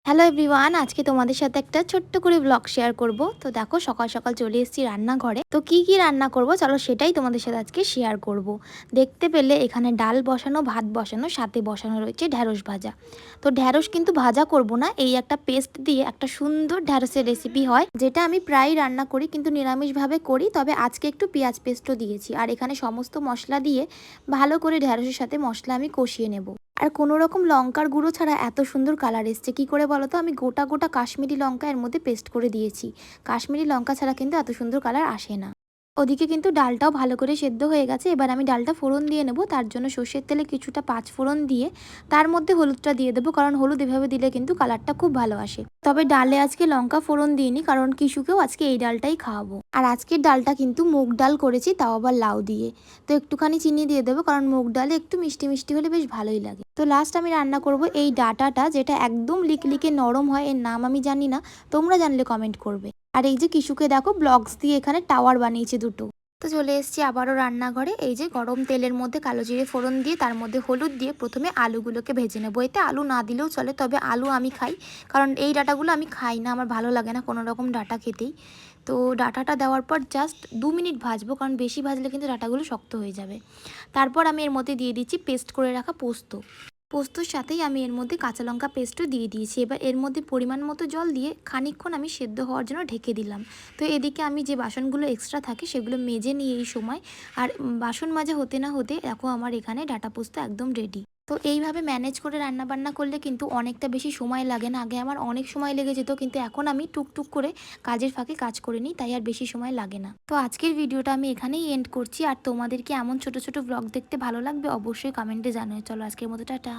Hello everyone, আজকে তোমাদের সাথে একটা ছোট্ট করে ব্লগ শেয়ার করব। তো দেখো সকাল সকাল চলে এসেছি রান্নাঘরে। তো কি কি রান্না করব চলো সেটাই তোমাদের সাথে আজকে শেয়ার করব। দেখতে পেলে এখানে ডাল বসানো, ভাত বসানো, সাথে বসানো রয়েছে ঢ্যাঁড়স ভাজা। তো ঢ্যাঁড়স কিন্তু ভাজা করব না, এই একটা পেস্ট দিয়ে একটা সুন্দর ঢ্যাঁড়সের রেসিপি হয়, যেটা আমি প্রায় রান্না করি কিন্তু নিরামিষভাবে করি। তবে আজকে একটু পেঁয়াজ পেস্টও দিয়েছি, আর এখানে সমস্ত মশলা দিয়ে ভালো করে ঢ্যাঁড়সের সাথে মশলা আমি কষিয়ে নেব। আর কোনো রকম লঙ্কার গুঁড়ো ছাড়া এত সুন্দর কালার এসছে কী করে বলো তো? আমি গোটা গোটা কাশ্মীরি লঙ্কা এর মধ্যে পেস্ট করে দিয়েছি। কাশ্মীরি লঙ্কা ছাড়া কিন্তু এত সুন্দর কালার আসে না। ওদিকে কিন্তু ডালটাও ভালো করে সেদ্ধ হয়ে গেছে। এবার আমি ডালটা ফোড়ন দিয়ে নেব। তার জন্য সর্ষের তেলে কিছুটা পাঁচ ফোড়ন দিয়ে তার মধ্যে হলুদটা দিয়ে দেবো, কারণ হলুদ এভাবে দিলে কিন্তু কালারটা খুব ভালো আসে। তবে ডালে আজকে লঙ্কা ফোড়ন দিইনি, কারণ কিশুকেও আজকে এই ডালটাই খাওয়াবো। আর আজকের ডালটা কিন্তু মুগ ডাল করেছি, তাও আবার লাউ দিয়ে। তো একটুখানি চিনি দিয়ে দেবো, কারণ মুগ ডালে একটু মিষ্টি মিষ্টি হলে বেশ ভালোই লাগে। তো লাস্ট আমি রান্না করব এই ডাটাটা, যেটা একদম লিকলিকে নরম হয়। এর নাম আমি জানি না, তোমরা জানলে কমেন্ট করবে। আর এই যে কিশুকে দেখো ব্লকস দিয়ে এখানে টাওয়ার বানিয়েছে দুটো। তো চলে এসেছি আবারও রান্নাঘরে। এই যে গরম তেলের মধ্যে কালো জিরে ফোড়ন দিয়ে তার মধ্যে হলুদ দিয়ে প্রথমে আলুগুলোকে ভেজে নেবো। এতে আলু না দিলেও চলে, তবে আলু আমি খাই, কারণ এই ডাটাগুলো আমি খাই না, আমার ভালো লাগে না কোনো রকম ডাটা খেতেই। তো ডাটাটা দেওয়ার পর জাস্ট 2 মিনিট ভাজবো, কারণ বেশি ভাজলে কিন্তু ডাটাগুলো শক্ত হয়ে যাবে। তারপর আমি এর মধ্যে দিয়ে দিচ্ছি পেস্ট করে রাখা পোস্ত। পোস্তর সাথেই আমি এর মধ্যে কাঁচা লঙ্কা পেস্টও দিয়ে দিয়েছি। এবার এর মধ্যে পরিমাণ মতো জল দিয়ে খানিকক্ষণ আমি সেদ্ধ হওয়ার জন্য ঢেকে দিলাম। তো এদিকে আমি যে বাসনগুলো এক্সট্রা থাকে সেগুলো মেজে নিয়ে এই সময়, আর বাসন মাজা হতে না হতে দেখো আমার এখানে ডাটা পোস্ত একদম রেডি। তো এইভাবে ম্যানেজ করে রান্না বান্না করলে কিন্তু অনেকটা বেশি সময় লাগে না। আগে আমার অনেক সময় লেগে যেত, কিন্তু এখন আমি টুকটুক করে কাজের ফাঁকে কাজ করে নিই, তাই আর বেশি সময় লাগে না। তো আজকের ভিডিওটা আমি এখানেই এন্ড করছি। আর তোমাদের কি এমন ছোট ছোট ব্লগ দেখতে ভালো লাগবে? অবশ্যই কমেন্টে জানাও। চলো আজকের মতো টাটা।